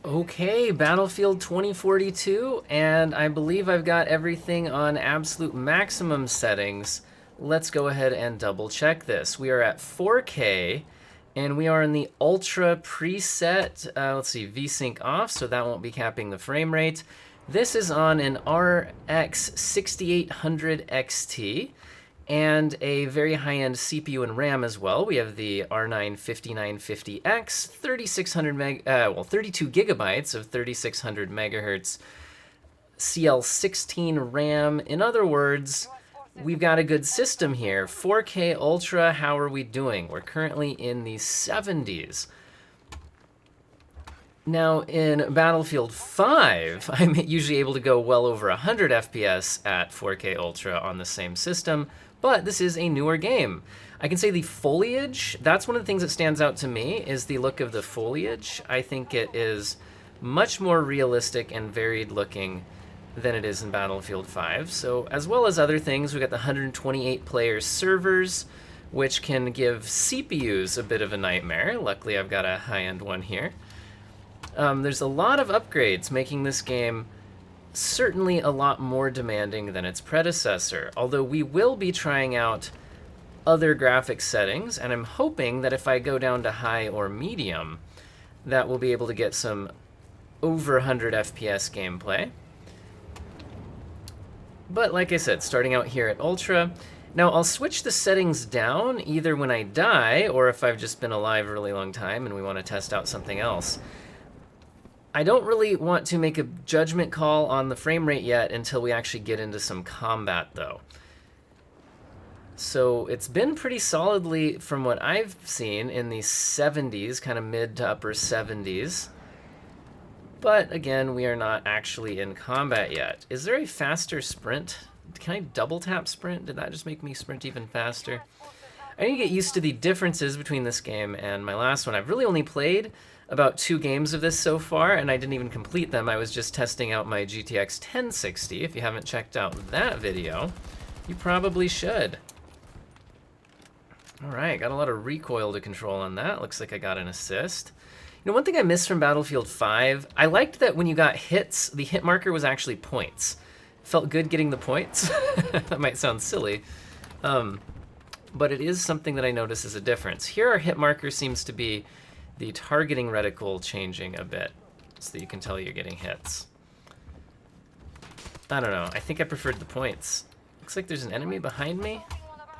Okay, Battlefield 2042, and I believe I've got everything on absolute maximum settings. Let's go ahead and double check this. We are at 4K, and we are in the Ultra preset. Let's see, VSync off, so that won't be capping the frame rate. This is on an RX 6800 XT and a very high-end CPU and RAM as well. We have the R9 5950X, 32 gigabytes of 3600 megahertz CL16 RAM. In other words, we've got a good system here. 4K Ultra, how are we doing? We're currently in the 70s. Now, in Battlefield 5, I'm usually able to go well over 100 FPS at 4K Ultra on the same system, but this is a newer game. I can say the foliage, that's one of the things that stands out to me, is the look of the foliage. I think it is much more realistic and varied looking than it is in Battlefield 5. So, as well as other things, we got the 128 player servers, which can give CPUs a bit of a nightmare. Luckily, I've got a high-end one here. There's a lot of upgrades, making this game certainly a lot more demanding than its predecessor, although we will be trying out other graphics settings, and I'm hoping that if I go down to high or medium, that we'll be able to get some over 100 FPS gameplay. But like I said, starting out here at Ultra. Now, I'll switch the settings down either when I die or if I've just been alive a really long time and we want to test out something else. I don't really want to make a judgment call on the frame rate yet until we actually get into some combat, though. So it's been pretty solidly, from what I've seen, in the 70s, kind of mid to upper 70s. But again, we are not actually in combat yet. Is there a faster sprint? Can I double tap sprint? Did that just make me sprint even faster? I need to get used to the differences between this game and my last one. I've really only played about 2 games of this so far, and I didn't even complete them. I was just testing out my GTX 1060. If you haven't checked out that video, you probably should. All right, got a lot of recoil to control on that. Looks like I got an assist. You know, one thing I missed from Battlefield 5, I liked that when you got hits, the hit marker was actually points. Felt good getting the points. That might sound silly. But it is something that I notice as a difference. Here our hit marker seems to be the targeting reticle changing a bit, so that you can tell you're getting hits. I don't know, I think I preferred the points. Looks like there's an enemy behind me.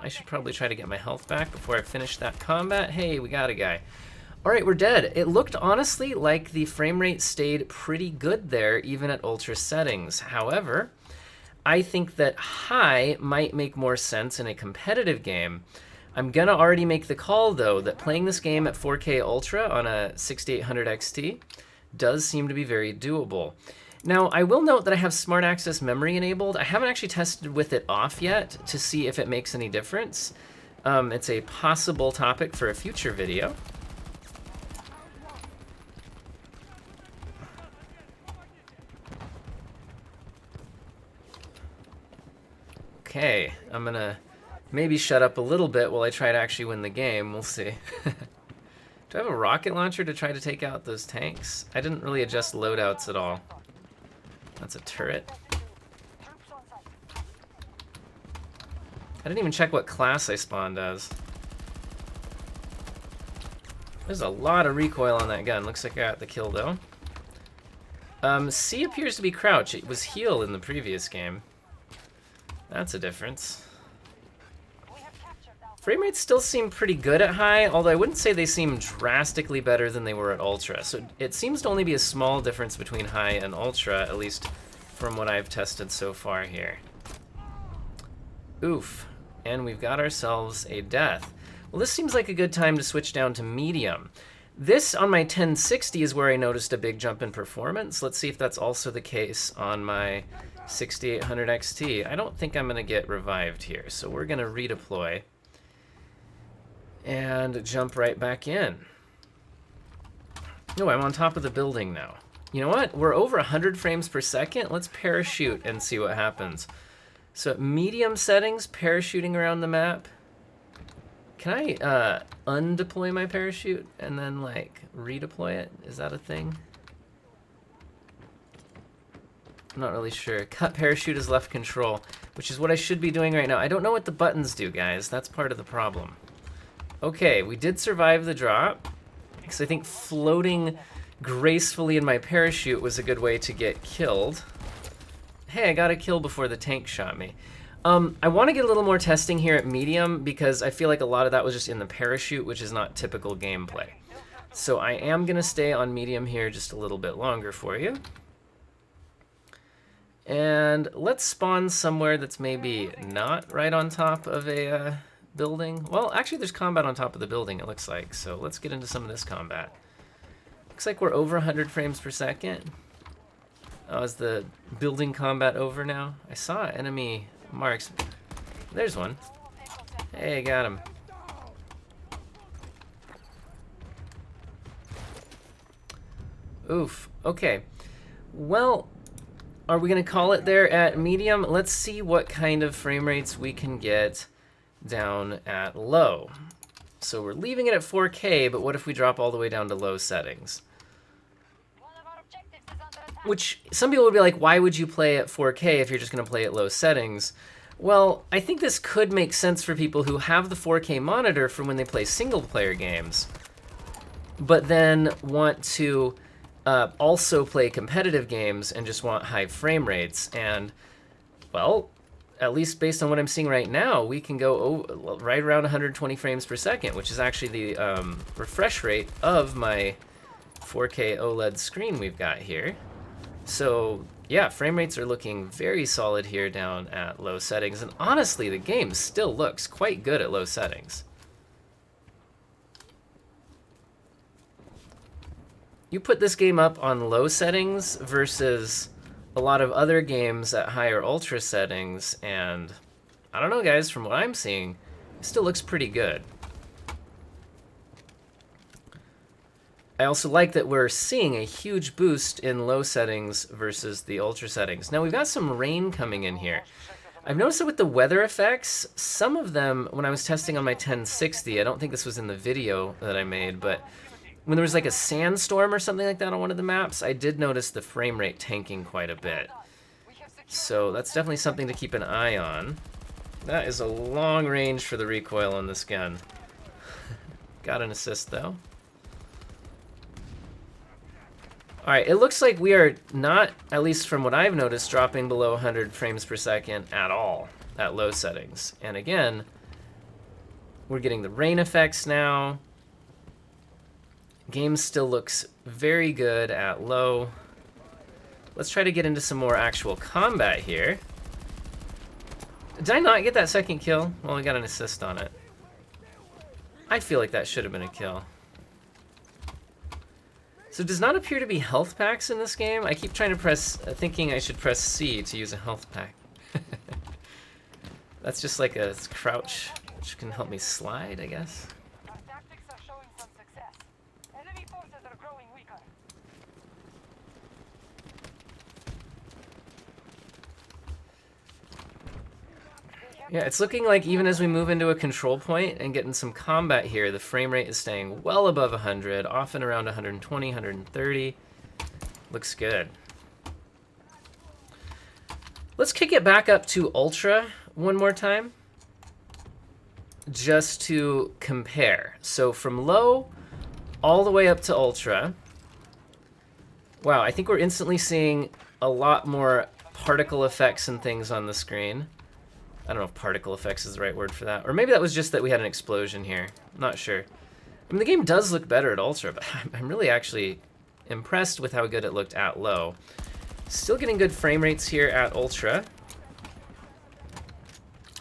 I should probably try to get my health back before I finish that combat. Hey, we got a guy. All right, we're dead. It looked honestly like the frame rate stayed pretty good there, even at ultra settings. However, I think that high might make more sense in a competitive game. I'm gonna already make the call, though, that playing this game at 4K Ultra on a 6800 XT does seem to be very doable. Now, I will note that I have Smart Access Memory enabled. I haven't actually tested with it off yet to see if it makes any difference. It's a possible topic for a future video. Okay, I'm gonna maybe shut up a little bit while I try to actually win the game. We'll see. Do I have a rocket launcher to try to take out those tanks? I didn't really adjust loadouts at all. That's a turret. I didn't even check what class I spawned as. There's a lot of recoil on that gun. Looks like I got the kill, though. C appears to be crouch. It was heal in the previous game. That's a difference. Frame rates still seem pretty good at high, although I wouldn't say they seem drastically better than they were at ultra. So it seems to only be a small difference between high and ultra, at least from what I've tested so far here. Oof. And we've got ourselves a death. Well, this seems like a good time to switch down to medium. This on my 1060 is where I noticed a big jump in performance. Let's see if that's also the case on my 6800 XT. I don't think I'm going to get revived here, so we're going to redeploy and jump right back in. Oh, I'm on top of the building now. You know what? We're over 100 frames per second. Let's parachute and see what happens. So at medium settings, parachuting around the map. Can I undeploy my parachute and then like redeploy it? Is that a thing? I'm not really sure. Cut parachute is left control, which is what I should be doing right now. I don't know what the buttons do, guys. That's part of the problem. Okay, we did survive the drop, because I think floating gracefully in my parachute was a good way to get killed. Hey, I got a kill before the tank shot me. I want to get a little more testing here at medium, because I feel like a lot of that was just in the parachute, which is not typical gameplay. So I am going to stay on medium here just a little bit longer for you. And let's spawn somewhere that's maybe not right on top of a building. Well, actually there's combat on top of the building, it looks like. So let's get into some of this combat. Looks like we're over 100 frames per second. Oh, is the building combat over now? I saw enemy marks. There's one. Hey, got him. Oof. Okay. Well, are we going to call it there at medium? Let's see what kind of frame rates we can get down at low. So we're leaving it at 4K, but what if we drop all the way down to low settings? Which some people would be like, why would you play at 4K if you're just going to play at low settings? Well, I think this could make sense for people who have the 4K monitor from when they play single-player games, but then want to also play competitive games and just want high frame rates. And, well, at least based on what I'm seeing right now, we can go right around 120 frames per second, which is actually the refresh rate of my 4K OLED screen we've got here. So yeah, frame rates are looking very solid here down at low settings, and honestly, the game still looks quite good at low settings. You put this game up on low settings versus a lot of other games at higher ultra settings, and I don't know, guys, from what I'm seeing, it still looks pretty good. I also like that we're seeing a huge boost in low settings versus the ultra settings. Now we've got some rain coming in here. I've noticed that with the weather effects, some of them, when I was testing on my 1060, I don't think this was in the video that I made, but when there was like a sandstorm or something like that on one of the maps, I did notice the frame rate tanking quite a bit. So that's definitely something to keep an eye on. That is a long range for the recoil on this gun. Got an assist though. All right, it looks like we are not, at least from what I've noticed, dropping below 100 frames per second at all at low settings. And again, we're getting the rain effects now. Game still looks very good at low. Let's try to get into some more actual combat here. Did I not get that second kill? Well, I got an assist on it. I feel like that should have been a kill. So it does not appear to be health packs in this game. I keep trying to press, thinking I should press C to use a health pack. That's just like a crouch, which can help me slide, I guess. Our tactics are showing some success. Enemy forces are growing weaker. Yeah, it's looking like even as we move into a control point and get in some combat here, the frame rate is staying well above 100, often around 120, 130. Looks good. Let's kick it back up to Ultra one more time, just to compare. So from low all the way up to Ultra. Wow, I think we're instantly seeing a lot more particle effects and things on the screen. I don't know if particle effects is the right word for that. Or maybe that was just that we had an explosion here. I'm not sure. I mean, the game does look better at Ultra, but I'm really actually impressed with how good it looked at low. Still getting good frame rates here at Ultra.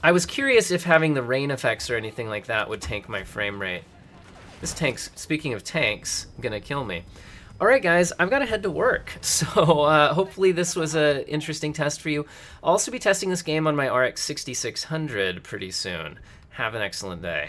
I was curious if having the rain effects or anything like that would tank my frame rate. This tank's, speaking of tanks, gonna kill me. All right, guys, I've got to head to work. So hopefully this was an interesting test for you. I'll also be testing this game on my RX 6600 pretty soon. Have an excellent day.